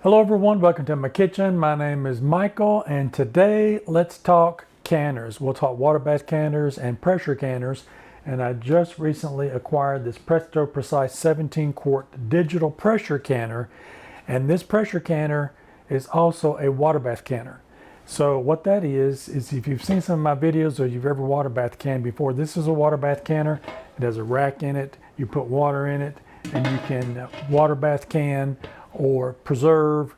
Hello everyone, welcome to my kitchen. My name is Michael and today let's talk canners. We'll talk water bath canners and pressure canners. And I just recently acquired this Presto Precise 17 quart digital pressure canner. And this pressure canner is also a water bath canner. So what that is if you've seen some of my videos or you've ever water bath canned before, this is a water bath canner. It has a rack in it, you put water in it, and you can water bath can or preserve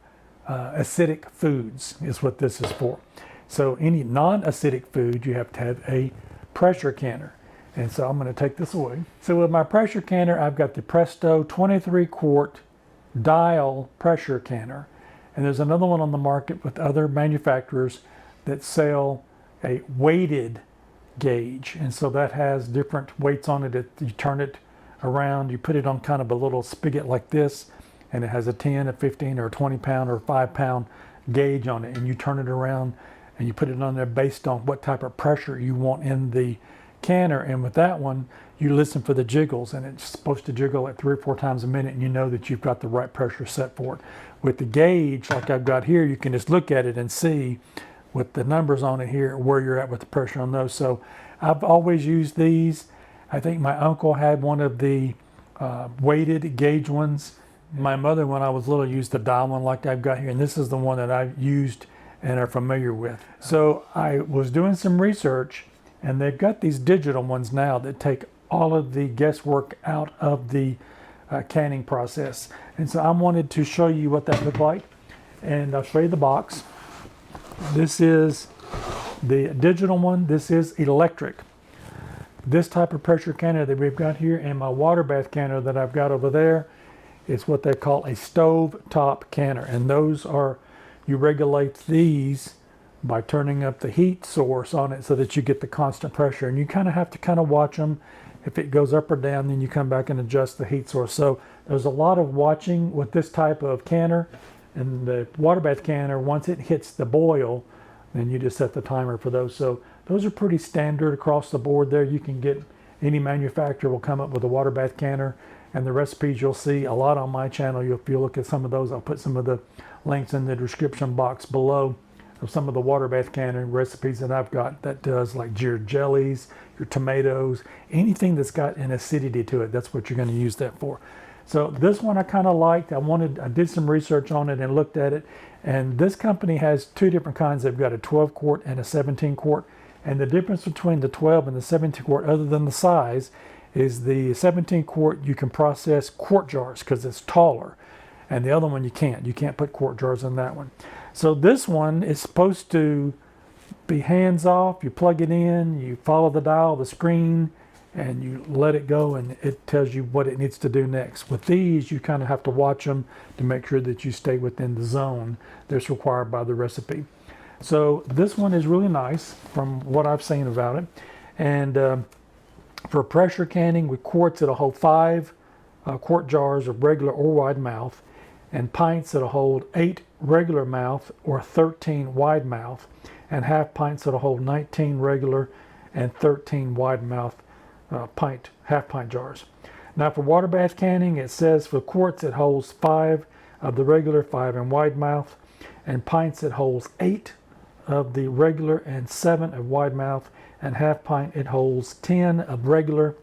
acidic foods is what this is for. So any non-acidic food, you have to have a pressure canner. And so I'm going to take this away. So with my pressure canner, I've got the Presto 23 quart dial pressure canner. And there's another one on the market with other manufacturers that sell a weighted gauge. And so that has different weights on it. You turn it around, you put it on kind of a little spigot like this, and it has a 10, a 15, or a 20 pound or a 5 pound gauge on it. And you turn it around and you put it on there based on what type of pressure you want in the canner. And with that one, you listen for the jiggles, and it's supposed to jiggle like 3 or 4 times a minute, and you know that you've got the right pressure set for it. With the gauge, like I've got here, you can just look at it and see with the numbers on it here where you're at with the pressure on those. So I've always used these. I think my uncle had one of the weighted gauge ones. My mother, when I was little, used the dial one like I've got here, and this is the one that I've used and are familiar with. So I was doing some research, and they've got these digital ones now that take all of the guesswork out of the canning process. And so I wanted to show you what that looked like, and I'll show you the box. This is the digital one. This is electric. This type of pressure canner that we've got here and my water bath canner that I've got over there is what they call a stovetop canner. And those are, you regulate these by turning up the heat source on it so that you get the constant pressure. And you kind of have to watch them. If it goes up or down, then you come back and adjust the heat source. So there's a lot of watching with this type of canner. And the water bath canner, once it hits the boil, then you just set the timer for those. So those are pretty standard across the board there. You can get, any manufacturer will come up with a water bath canner, and the recipes you'll see a lot on my channel. If you look at some of those, I'll put some of the links in the description box below of some of the water bath canner recipes that I've got that does like your jellies, your tomatoes, anything that's got an acidity to it. That's what you're going to use that for. So this one I kind of liked. I did some research on it and looked at it. And this company has 2 different kinds. They've got a 12 quart and a 17 quart. And the difference between the 12 and the 17 quart, other than the size, is the 17 quart you can process quart jars because it's taller. And the other one you can't. You can't put quart jars in that one. So this one is supposed to be hands off. You plug it in, you follow the dial, the screen, and you let it go, and it tells you what it needs to do next. With these, you kind of have to watch them to make sure that you stay within the zone that's required by the recipe. So this one is really nice from what I've seen about it. And for pressure canning with quarts, it'll hold 5 quart jars of regular or wide mouth, and pints that'll hold 8 regular mouth or 13 wide mouth, and half pints that'll hold 19 regular and 13 wide mouth half pint jars. Now for water bath canning, it says for quarts it holds 5 of the regular, 5 in wide mouth, and pints it holds 8 of the regular and 7 of wide mouth, and half pint it holds 10 of regular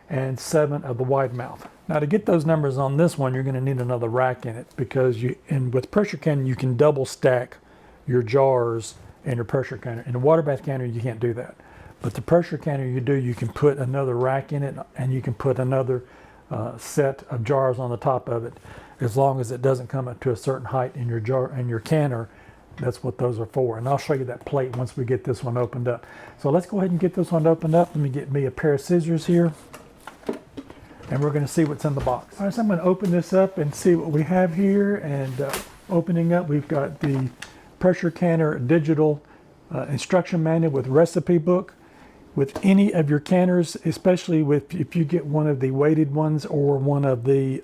and 7 of the wide mouth. Now to get those numbers on this one, you're going to need another rack in it, because with pressure canning you can double stack your jars in your pressure canner. In a water bath canner you can't do that, but the pressure canner you can put another rack in it, and you can put another set of jars on the top of it, as long as it doesn't come up to a certain height in your jar and your canner. That's what those are for. And I'll show you that plate once we get this one opened up. So let's go ahead and get this one opened up. Let me get me a pair of scissors here, and we're going to see what's in the box. All right, so I'm going to open this up and see what we have here. And opening up, we've got the pressure canner digital instruction manual with recipe book. With any of your canners, especially if you get one of the weighted ones or one of the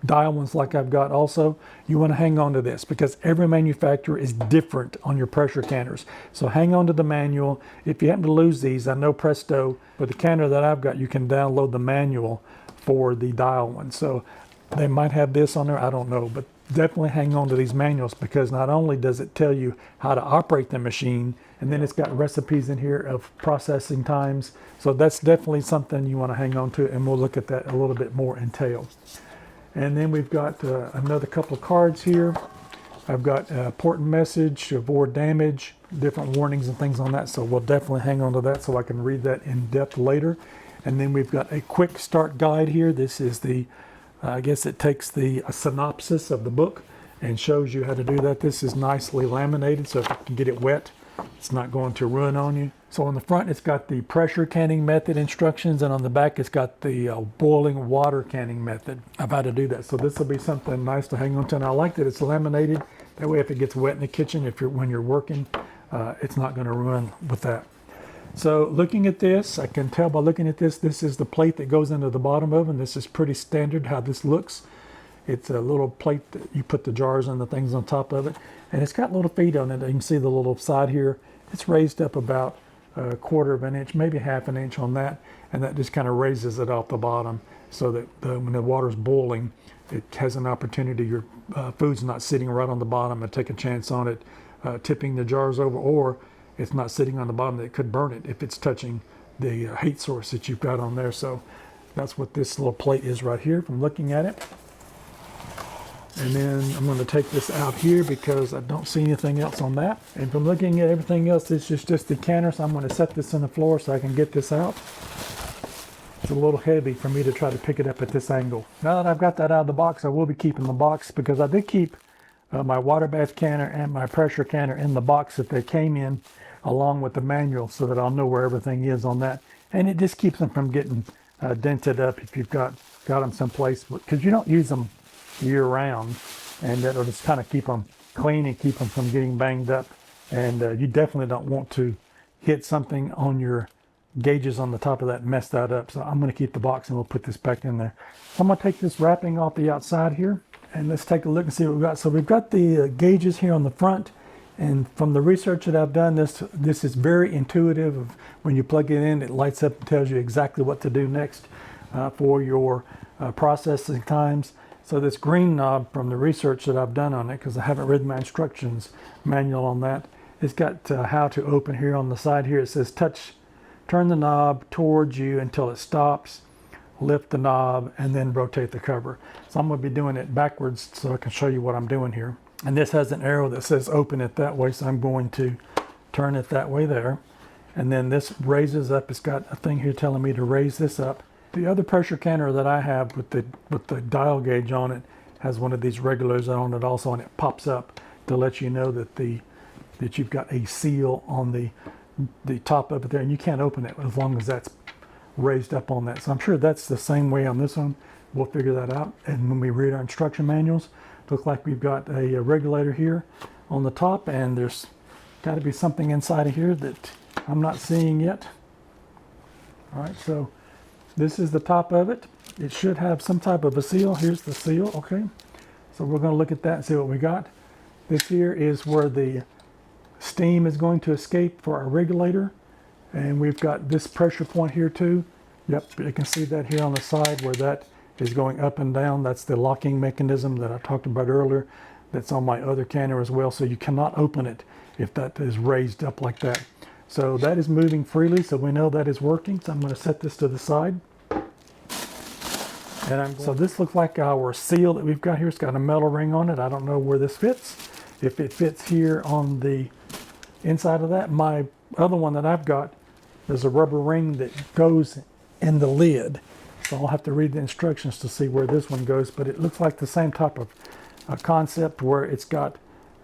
dial ones like I've got also, you want to hang on to this, because every manufacturer is different on your pressure canners. So hang on to the manual. If you happen to lose these, I know Presto, with the canner that I've got, you can download the manual for the dial one. So they might have this on there, I don't know, but definitely hang on to these manuals, because not only does it tell you how to operate the machine, and then it's got recipes in here of processing times. So that's definitely something you want to hang on to, and we'll look at that a little bit more in detail. And then we've got another couple of cards here. I've got an important message to avoid damage, different warnings and things on that. So we'll definitely hang on to that so I can read that in depth later. And then we've got a quick start guide here. This is the, I guess it takes the synopsis of the book and shows you how to do that. This is nicely laminated, so if you can get it wet, it's not going to ruin on you. So on the front, it's got the pressure canning method instructions, and on the back, it's got the boiling water canning method of how to do that. So this will be something nice to hang on to. And I like that it's laminated. That way, if it gets wet in the kitchen, when you're working, it's not going to ruin with that. So looking at this, I can tell by looking at this, this is the plate that goes into the bottom of it. And this is pretty standard how this looks. It's a little plate that you put the jars and the things on top of it. And it's got little feet on it. You can see the little side here. It's raised up about a 1/4 of an inch, maybe 1/2 an inch on that. And that just kind of raises it off the bottom so that when the water's boiling, it has an opportunity. Your food's not sitting right on the bottom and take a chance on it tipping the jars over, or it's not sitting on the bottom that could burn it if it's touching the heat source that you've got on there. So that's what this little plate is right here from looking at it. And then I'm going to take this out here because I don't see anything else on that. And from looking at everything else, this is just the canner. So I'm going to set this on the floor so I can get this out. It's a little heavy for me to try to pick it up at this angle. Now that I've got that out of the box, I will be keeping the box, because I did keep my water bath canner and my pressure canner in the box that they came in, along with the manual, so that I'll know where everything is on that. And it just keeps them from getting dented up if you've got them someplace, because you don't use them year round, and that'll just kind of keep them clean and keep them from getting banged up. And you definitely don't want to hit something on your gauges on the top of that and mess that up. So I'm going to keep the box and we'll put this back in there. So I'm going to take this wrapping off the outside here, and let's take a look and see what we've got. So we've got the gauges here on the front, and from the research that I've done, this is very intuitive. When you plug it in, it lights up and tells you exactly what to do next for your processing times. So this green knob, from the research that I've done on it, because I haven't read my instructions manual on that, it's got how to open here on the side here. It says turn the knob towards you until it stops, lift the knob, and then rotate the cover. So I'm going to be doing it backwards so I can show you what I'm doing here. And this has an arrow that says open it that way, so I'm going to turn it that way there. And then this raises up. It's got a thing here telling me to raise this up. The other pressure canner that I have with the dial gauge on it has one of these regulars on it also, and it pops up to let you know that you've got a seal on the top of it there, and you can't open it as long as that's raised up on that. So I'm sure that's the same way on this one. We'll figure that out. And when we read our instruction manuals, look like we've got a regulator here on the top, and there's got to be something inside of here that I'm not seeing yet. All right, so this is the top of it. It should have some type of a seal. Here's the seal, okay? So we're going to look at that and see what we got. This here is where the steam is going to escape for our regulator. And we've got this pressure point here too. Yep, you can see that here on the side where that is going up and down. That's the locking mechanism that I talked about earlier. That's on my other canner as well. So you cannot open it if that is raised up like that. So that is moving freely, so we know that is working. So I'm going to set this to the side. And so this looks like our seal that we've got here. It's got a metal ring on it. I don't know where this fits. If it fits here on the inside of that. My other one that I've got, there's a rubber ring that goes in the lid. So I'll have to read the instructions to see where this one goes. But it looks like the same type of concept, where it's got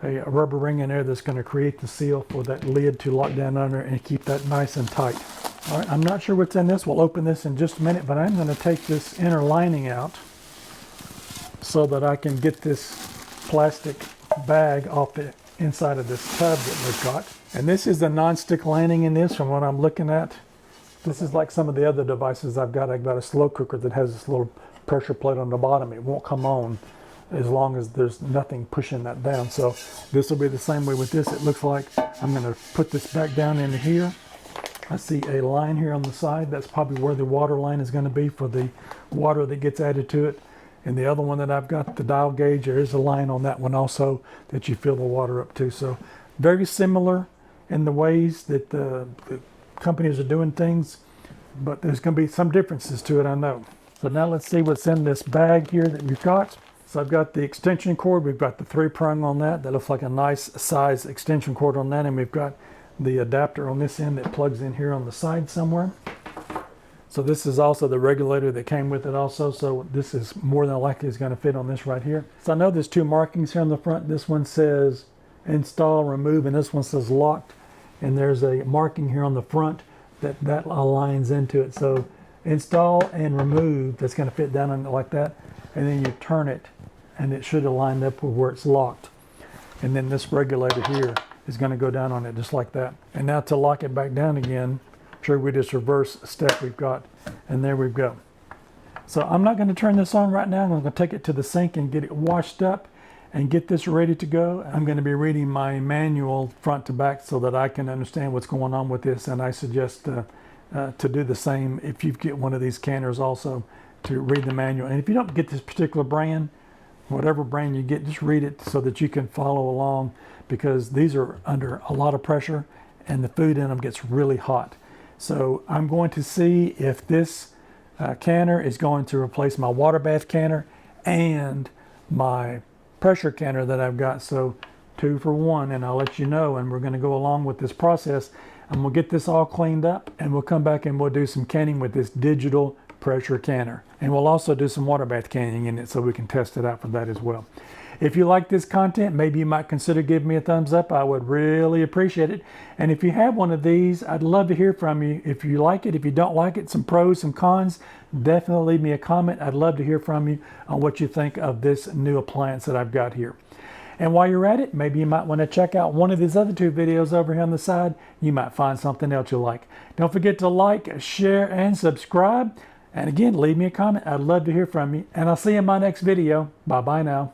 a rubber ring in there that's going to create the seal for that lid to lock down under and keep that nice and tight. All right, I'm not sure what's in this. We'll open this in just a minute, but I'm going to take this inner lining out so that I can get this plastic bag off the inside of this tub that we've got. And this is the non-stick lining in this from what I'm looking at. This is like some of the other devices I've got. I've got a slow cooker that has this little pressure plate on the bottom. It won't come on as long as there's nothing pushing that down. So this will be the same way with this. It looks like I'm going to put this back down into here. I see a line here on the side. That's probably where the water line is going to be for the water that gets added to it. And the other one that I've got, the dial gauge, there is a line on that one also that you fill the water up to. So very similar in the ways that the companies are doing things, but there's going to be some differences to it, I know. So now let's see what's in this bag here that we've got. So I've got the extension cord. We've got the 3-prong on that. That looks like a nice size extension cord on that. And we've got the adapter on this end that plugs in here on the side somewhere. So this is also the regulator that came with it also. So this is more than likely is going to fit on this right here. So I know there's 2 markings here on the front. This one says install, remove, and this one says locked. And there's a marking here on the front that aligns into it. So install and remove, that's going to fit down on it like that. And then you turn it and it should align up with where it's locked. And then this regulator here is going to go down on it just like that. And now to lock it back down again, sure, we just reverse step we've got, and there we go. So I'm not going to turn this on right now. I'm going to take it to the sink and get it washed up and get this ready to go. I'm going to be reading my manual front to back so that I can understand what's going on with this, and I suggest to do the same if you get one of these canners also, to read the manual. And if you don't get this particular brand, whatever brand you get, just read it so that you can follow along, because these are under a lot of pressure and the food in them gets really hot. So I'm going to see if this canner is going to replace my water bath canner and my pressure canner that I've got. So 2 for 1, and I'll let you know, and we're going to go along with this process, and we'll get this all cleaned up, and we'll come back and we'll do some canning with this digital pressure canner. And we'll also do some water bath canning in it so we can test it out for that as well. If you like this content, maybe you might consider giving me a thumbs up. I would really appreciate it. And if you have one of these, I'd love to hear from you. If you like it, if you don't like it, some pros, some cons, definitely leave me a comment. I'd love to hear from you on what you think of this new appliance that I've got here. And while you're at it, maybe you might want to check out one of these other 2 videos over here on the side. You might find something else you like. Don't forget to like, share, and subscribe. And again, leave me a comment. I'd love to hear from you. And I'll see you in my next video. Bye-bye now.